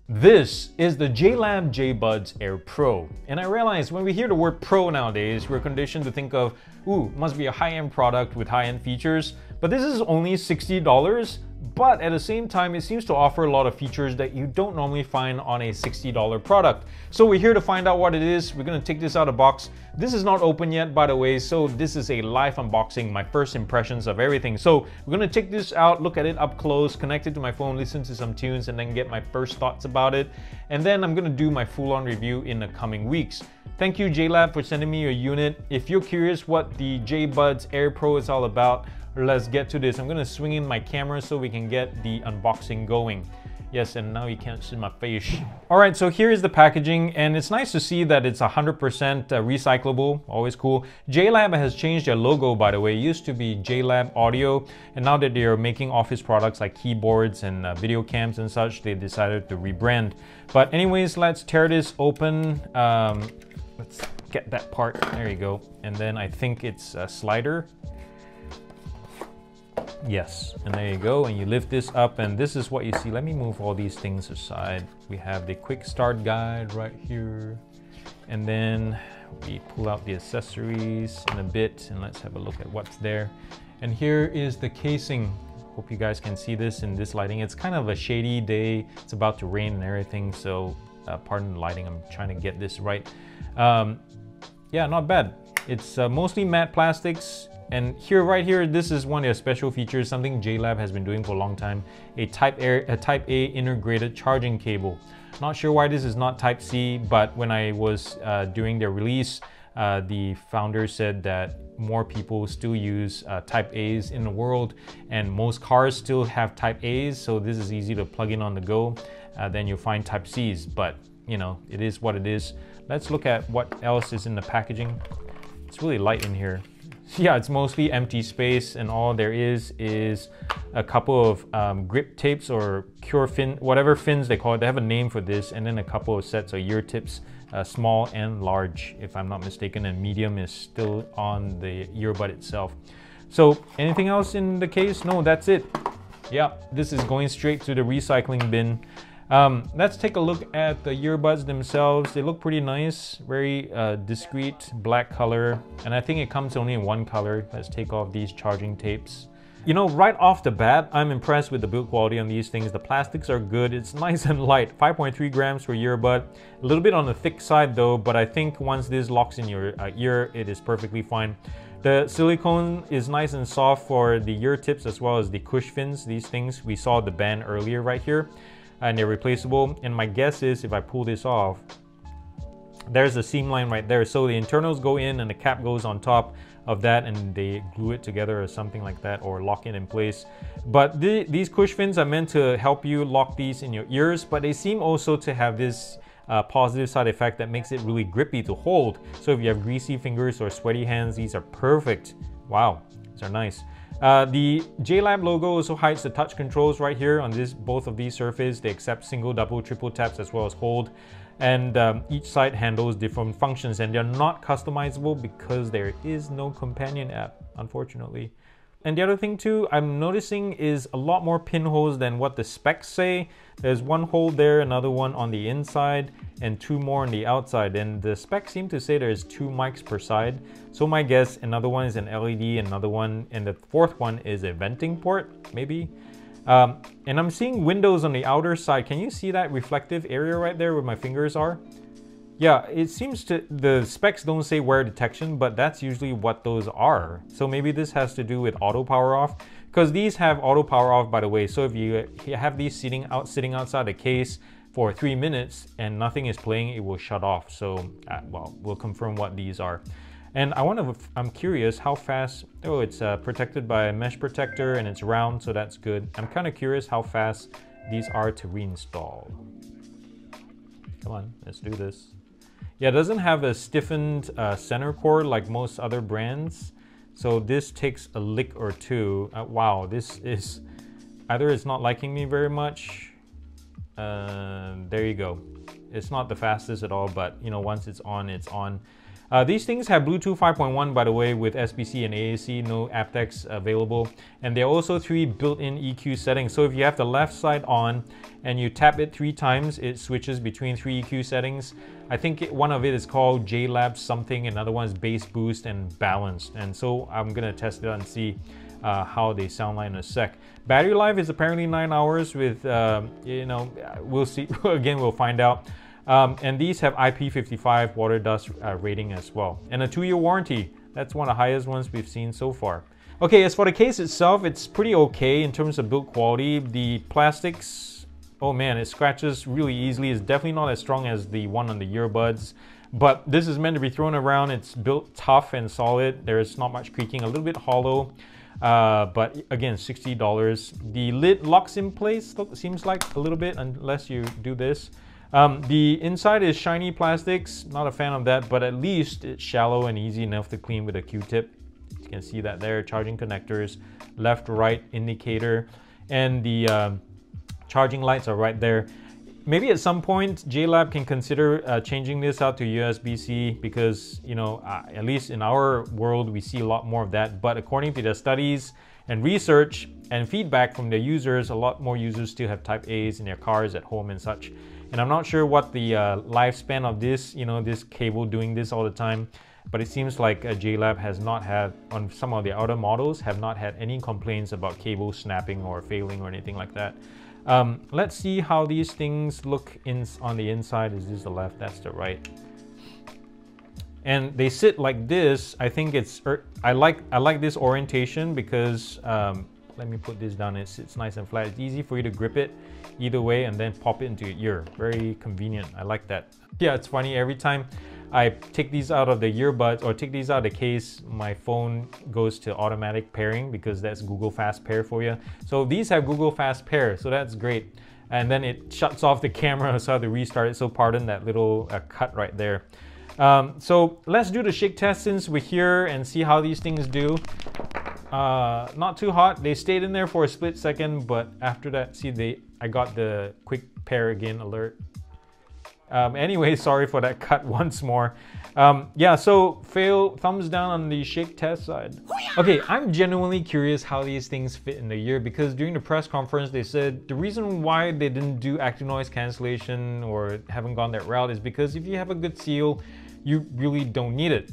This is the JLab JBuds Air Pro, and I realize when we hear the word Pro nowadays, we're conditioned to think of, ooh, must be a high-end product with high-end features, but this is only $60, but at the same time, it seems to offer a lot of features that you don't normally find on a $60 product. So we're here to find out what it is. We're gonna take this out of the box. This is not open yet, by the way, so this is a live unboxing, my first impressions of everything. So we're gonna take this out, look at it up close, connect it to my phone, listen to some tunes, and then get my first thoughts about it. And then I'm gonna do my full-on review in the coming weeks. Thank you, JLab, for sending me your unit. If you're curious what the JBuds Air Pro is all about, let's get to this. I'm gonna swing in my camera so we can get the unboxing going. Yes, and now you can't see my face. All right, so here is the packaging, and it's nice to see that it's 100% recyclable, always cool. JLab has changed their logo, by the way. It used to be JLab Audio, and now that they're making office products like keyboards and video cams and such, they decided to rebrand. But anyways, let's tear this open. Let's get that part, there you go. And then I think it's a slider. Yes, and there you go, and you lift this up, and this is what you see. Let me move all these things aside. We have the quick start guide right here, and then we pull out the accessories in a bit, and let's have a look at what's there. And here is the casing. Hope you guys can see this in this lighting. It's kind of a shady day. It's about to rain and everything, so pardon the lighting. I'm trying to get this right. Yeah, not bad. It's mostly matte plastics. And here, right here, this is one of their special features, something JLab has been doing for a long time, a Type A integrated charging cable. Not sure why this is not Type C, but when I was doing their release, the founder said that more people still use Type A's in the world, and most cars still have Type A's, so this is easy to plug in on the go. Then you'll find Type C's, but you know, it is what it is. Let's look at what else is in the packaging. It's really light in here. Yeah, it's mostly empty space, and all there is a couple of grip tapes or cure fin, whatever fins they call it. They have a name for this, and then a couple of sets of ear tips, small and large, if I'm not mistaken, and medium is still on the earbud itself. So anything else in the case? No, that's it. Yeah, this is going straight to the recycling bin. Let's take a look at the earbuds themselves. They look pretty nice, very discreet black color, and I think it comes only in one color. Let's take off these charging tapes. You know, right off the bat, I'm impressed with the build quality on these things. The plastics are good. It's nice and light, 5.3 grams per earbud. A little bit on the thick side though, but I think once this locks in your ear, it is perfectly fine. The silicone is nice and soft for the ear tips as well as the cush fins. These things, we saw the band earlier right here, and they're replaceable. And my guess is if I pull this off, there's a seam line right there. So the internals go in and the cap goes on top of that, and they glue it together or something like that, or lock it in place. But these cush fins are meant to help you lock these in your ears, but they seem also to have this positive side effect that makes it really grippy to hold. So if you have greasy fingers or sweaty hands, these are perfect. Wow, these are nice. The JLab logo also hides the touch controls right here on both of these surfaces. They accept single, double, triple taps as well as hold. And each side handles different functions, and they're not customizable because there is no companion app, unfortunately. And the other thing too, I'm noticing is a lot more pinholes than what the specs say. There's one hole there, another one on the inside, and two more on the outside. And the specs seem to say there's 2 mics per side. So my guess, another one is an LED, another one, and the fourth one is a venting port, maybe. And I'm seeing windows on the outer side. Can you see that reflective area right there where my fingers are? Yeah, it seems to, the specs don't say wear detection, but that's usually what those are. So maybe this has to do with auto power off, because these have auto power off, by the way. So if you have these sitting outside the case for 3 minutes and nothing is playing, it will shut off. So, well, we'll confirm what these are. And I'm curious how fast, oh, it's protected by a mesh protector and it's round, so that's good. I'm kind of curious how fast these are to reinstall. Come on, let's do this. Yeah, it doesn't have a stiffened center cord like most other brands. So this takes a lick or two. Wow, this is, either it's not liking me very much. There you go. It's not the fastest at all, but you know, once it's on, it's on. These things have Bluetooth 5.1, by the way, with SBC and AAC, no aptX available. And there are also 3 built-in EQ settings. So if you have the left side on and you tap it 3 times, it switches between 3 EQ settings. I think one of it is called JLab something, another one is bass boost and balanced. And so I'm gonna test it out and see how they sound like in a sec. Battery life is apparently 9 hours with, you know, we'll see. Again, we'll find out. And these have IP55 water dust rating as well. And a 2-year warranty. That's one of the highest ones we've seen so far. Okay, as for the case itself, it's pretty okay in terms of build quality. The plastics, oh man, it scratches really easily. It's definitely not as strong as the one on the earbuds. But this is meant to be thrown around. It's built tough and solid. There's not much creaking, a little bit hollow. But again, $60. The lid locks in place, seems like a little bit, unless you do this. The inside is shiny plastics, not a fan of that, but at least it's shallow and easy enough to clean with a Q-tip. You can see that there, charging connectors, left, right indicator, and the charging lights are right there. Maybe at some point, JLab can consider changing this out to USB-C because, you know, at least in our world, we see a lot more of that. But according to the studies and research and feedback from the users, a lot more users still have Type A's in their cars, at home and such. And I'm not sure what the lifespan of this, you know, this cable doing this all the time, but it seems like JLab has not had, on some of the other models, have not had any complaints about cable snapping or failing or anything like that. Let's see how these things look on the inside. Is this the left? That's the right. And they sit like this. I think it's, I like this orientation because, let me put this down. It sits nice and flat. It's easy for you to grip it either way and then pop it into your ear. Very convenient. I like that. Yeah, it's funny. Every time I take these out of the earbuds or take these out of the case, my phone goes to automatic pairing because that's Google Fast Pair for you. So these have Google Fast Pair, so that's great. And then it shuts off the camera, so I have to restart it. So pardon that little cut right there. So let's do the shake test since we're here and see how these things do. Not too hot. They stayed in there for a split second, but after that, see, I got the quick pair again alert. Anyway, sorry for that cut once more. Yeah, so fail, thumbs down on the shake test side. Okay, I'm genuinely curious how these things fit in the ear because during the press conference, they said the reason why they didn't do active noise cancellation or haven't gone that route is because if you have a good seal, you really don't need it.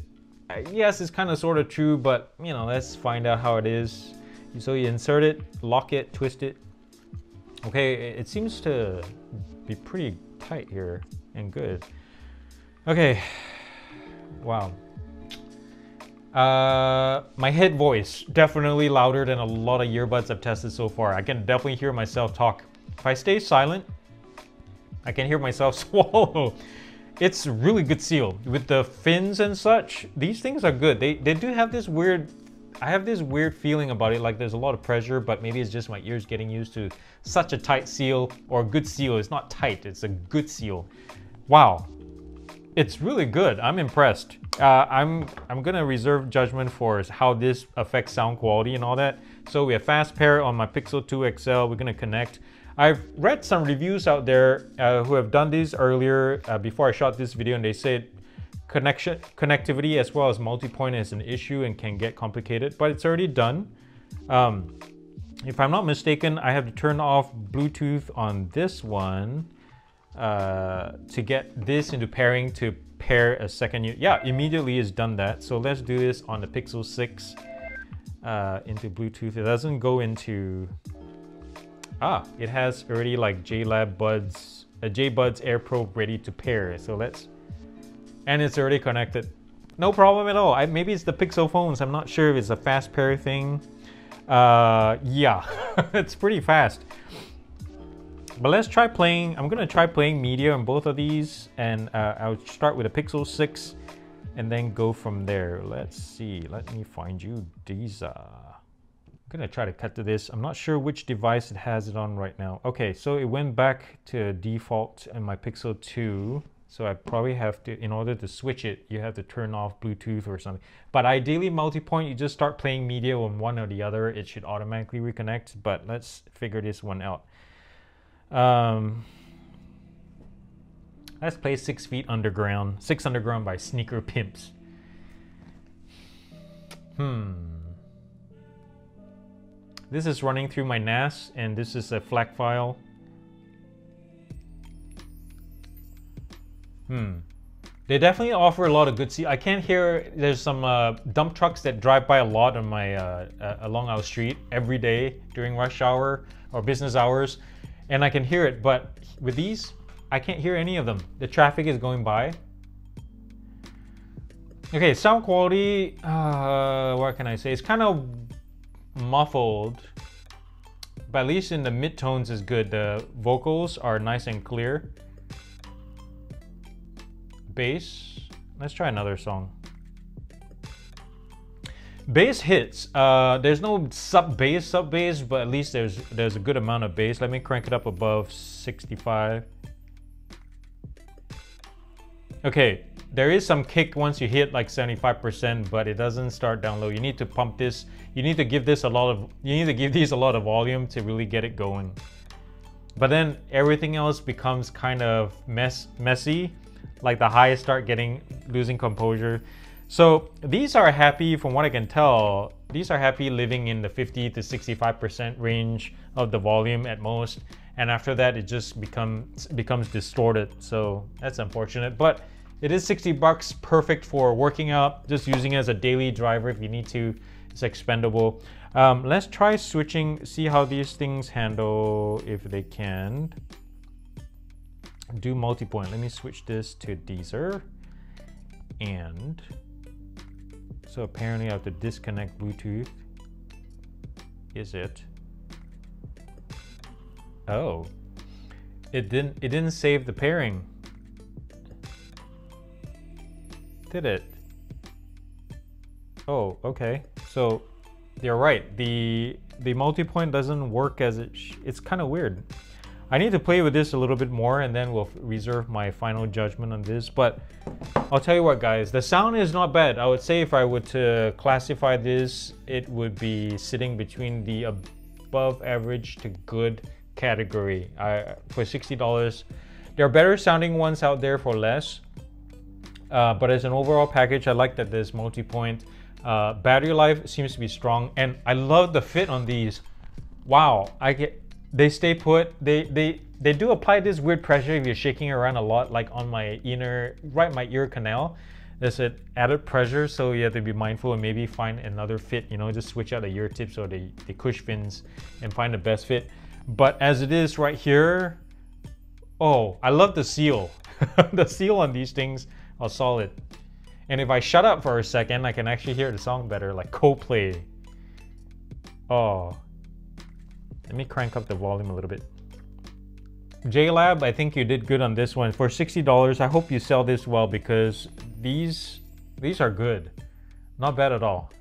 Yes, it's kind of sort of true, but you know, let's find out how it is. So you insert it, lock it, twist it. Okay, it seems to be pretty tight here and good. Okay, wow. My head voice, definitely louder than a lot of earbuds I've tested so far. I can definitely hear myself talk. If I stay silent, I can hear myself swallow. It's a really good seal. With the fins and such, these things are good. They do have this weird, I have this weird feeling about it, like there's a lot of pressure, but maybe it's just my ears getting used to such a tight seal, or a good seal. It's not tight, it's a good seal. Wow, it's really good. I'm impressed. I'm gonna reserve judgment for how this affects sound quality and all that. So we have fast pair on my Pixel 2 XL. We're gonna connect. I've read some reviews out there who have done this earlier before I shot this video, and they said connectivity as well as multipoint is an issue and can get complicated, but it's already done. If I'm not mistaken, I have to turn off Bluetooth on this one to get this into pairing to pair a second. Yeah, immediately it's done that. So let's do this on the Pixel 6 into Bluetooth. It doesn't go into... it has already like JLab JBuds Air Pro ready to pair. So let's... And it's already connected. No problem at all. Maybe it's the Pixel phones. I'm not sure if it's a fast pair thing. Yeah, it's pretty fast. But let's try playing. I'm gonna try playing media on both of these, and I'll start with a Pixel 6 and then go from there. Let's see. Let me find you these. I'm gonna try to cut to this. I'm not sure which device it has it on right now. Okay, so it went back to default in my Pixel 2. So I probably have to, in order to switch it, you have to turn off Bluetooth or something. But ideally, multipoint, you just start playing media on one or the other. It should automatically reconnect, but let's figure this one out. Let's play 6 Feet Underground. 6 Underground by Sneaker Pimps. This is running through my NAS, and this is a FLAC file. They definitely offer a lot of good I can't hear. There's some dump trucks that drive by a lot on my along our street every day during rush hour or business hours, and I can hear it. But with these, I can't hear any of them. The traffic is going by. Okay, sound quality. What can I say? It's kind of muffled, but at least in the mid-tones is good. The vocals are nice and clear. Bass, let's try another song. Bass hits. There's no sub bass, but at least there's a good amount of bass. Let me crank it up above 65. Okay, there is some kick once you hit like 75%, but it doesn't start down low. You need to pump this. You need to give this a lot of. You need to give these a lot of volume to really get it going. But then everything else becomes kind of messy. Like the highs start losing composure. So these are happy, from what I can tell, these are happy living in the 50 to 65% range of the volume at most. And after that, it just becomes distorted. So that's unfortunate, but it is $60, perfect for working out, just using it as a daily driver if you need to. It's expendable. Let's try switching, see how these things handle, if they can. Do multipoint. Let me switch this to Deezer. And so apparently I have to disconnect Bluetooth. Is it? Oh, it didn't save the pairing. Did it? Oh, okay. So you're right. The multipoint doesn't work as it's kind of weird. I need to play with this a little bit more, and then we'll reserve my final judgment on this. But I'll tell you what, guys, the sound is not bad. I would say if I were to classify this, it would be sitting between the above average to good category. For $60, there are better sounding ones out there for less. But as an overall package, I like that there's multi-point. Battery life seems to be strong, and I love the fit on these. Wow, they stay put. They do apply this weird pressure if you're shaking around a lot, like on my my ear canal. There's an added pressure, so you have to be mindful and maybe find another fit. You know, just switch out the ear tips or the cush fins and find the best fit. But as it is right here, oh, I love the seal. The seal on these things are solid. And if I shut up for a second, I can actually hear the song better, like Coldplay. Oh. Let me crank up the volume a little bit. JLab, I think you did good on this one. For $60, I hope you sell this well, because these are good. Not bad at all.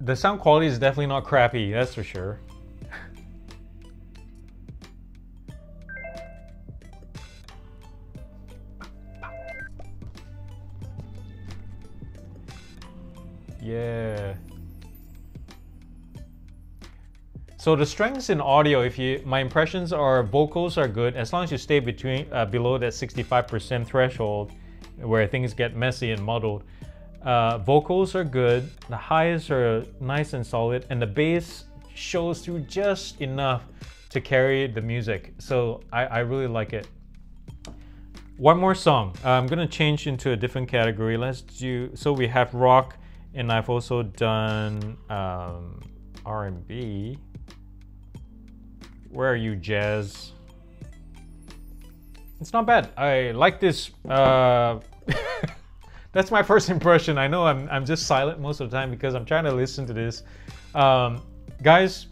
The sound quality is definitely not crappy, that's for sure. Yeah. So the strengths in audio, my impressions are vocals are good as long as you stay below that 65% threshold where things get messy and muddled. Vocals are good, the highs are nice and solid, and the bass shows through just enough to carry the music. So I really like it. One more song. I'm gonna change into a different category. So we have rock, and I've also done R&B. Where are you, jazz? It's not bad. I like this. That's my first impression. I know I'm just silent most of the time because I'm trying to listen to this. Guys,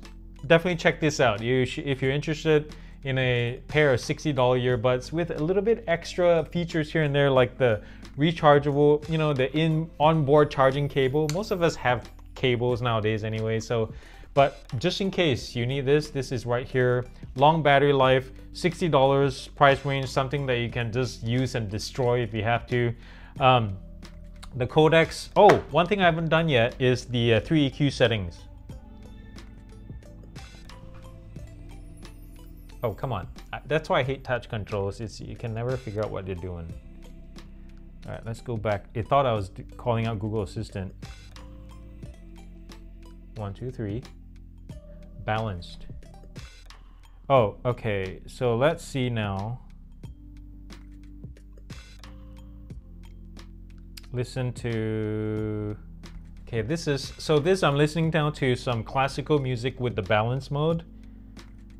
definitely check this out. If you're interested in a pair of $60 earbuds with a little bit extra features here and there, like the rechargeable, you know, the onboard charging cable. Most of us have cables nowadays anyway, so. But just in case you need this is right here. Long battery life, $60 price range, something that you can just use and destroy if you have to. The codecs. Oh, one thing I haven't done yet is the 3 EQ settings. Oh, come on. That's why I hate touch controls. You can never figure out what you're doing. All right, let's go back. It thought I was calling out Google Assistant. 1, 2, 3. Balanced. Oh, okay. So let's see now. Listen to... Okay, this I'm listening now to some classical music with the balance mode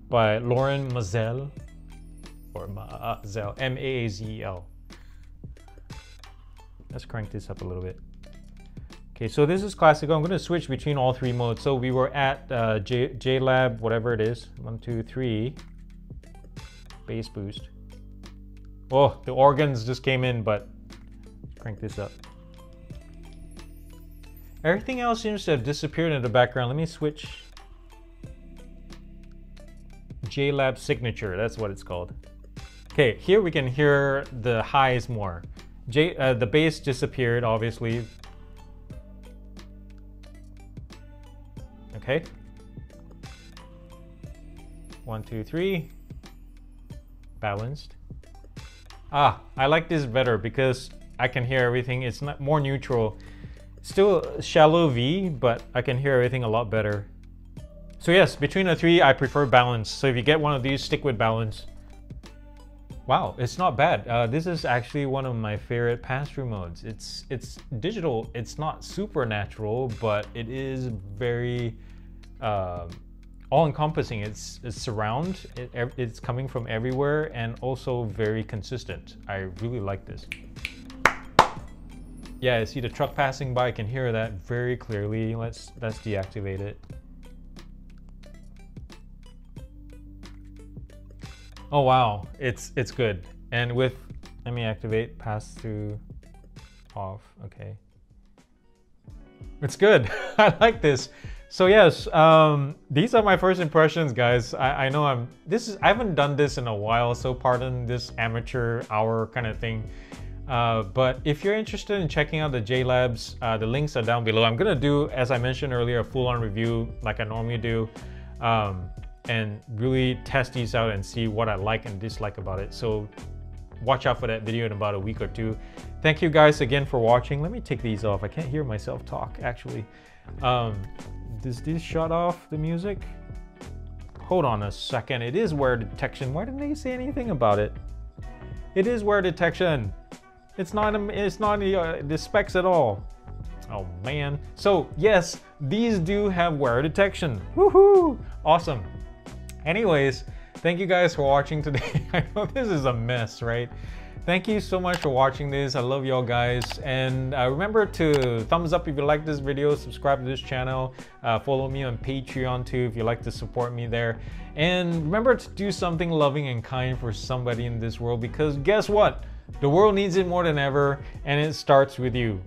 by Lauren Mazel, or Mazel, M-A-A-Z-E-L. Let's crank this up a little bit. Okay, so this is classical. I'm going to switch between all three modes. So we were at JLab, whatever it is. 1, 2, 3. Bass boost. Oh, the organs just came in, but crank this up. Everything else seems to have disappeared in the background. Let me switch. JLab Signature, that's what it's called. Okay, here we can hear the highs more. The bass disappeared, obviously. Okay. 1, 2, 3. Balanced. Ah, I like this better because I can hear everything. It's not more neutral. Still shallow V, but I can hear everything a lot better. So yes, between the three, I prefer balance. So if you get one of these, stick with balance. Wow, it's not bad. This is actually one of my favorite pass-through modes. It's digital. It's not super natural, but it is very all-encompassing. It's surround. It's coming from everywhere and also very consistent. I really like this. Yeah, I see the truck passing by. I can hear that very clearly. Let's deactivate it. Oh wow, it's good. And with, let me activate pass-through off. Okay, it's good. I like this. So yes, these are my first impressions, guys. I know I haven't done this in a while, so pardon this amateur hour kind of thing. But if you're interested in checking out the JLabs, the links are down below. I'm gonna do, as I mentioned earlier, a full-on review like I normally do, and really test these out and see what I like and dislike about it. So watch out for that video in about a week or two. Thank you guys again for watching. Let me take these off. I can't hear myself talk, actually. Does this shut off the music? Hold on a second. It is wear detection. Why didn't they say anything about it? It is wear detection. It's not the specs at all. Oh man. So yes, these do have wear detection. Woohoo! Awesome. Anyways, thank you guys for watching today. I know this is a mess, right? Thank you so much for watching this. I love y'all guys. And remember to thumbs up if you like this video, subscribe to this channel, follow me on Patreon too if you like to support me there. And remember to do something loving and kind for somebody in this world, because guess what? The world needs it more than ever, and it starts with you.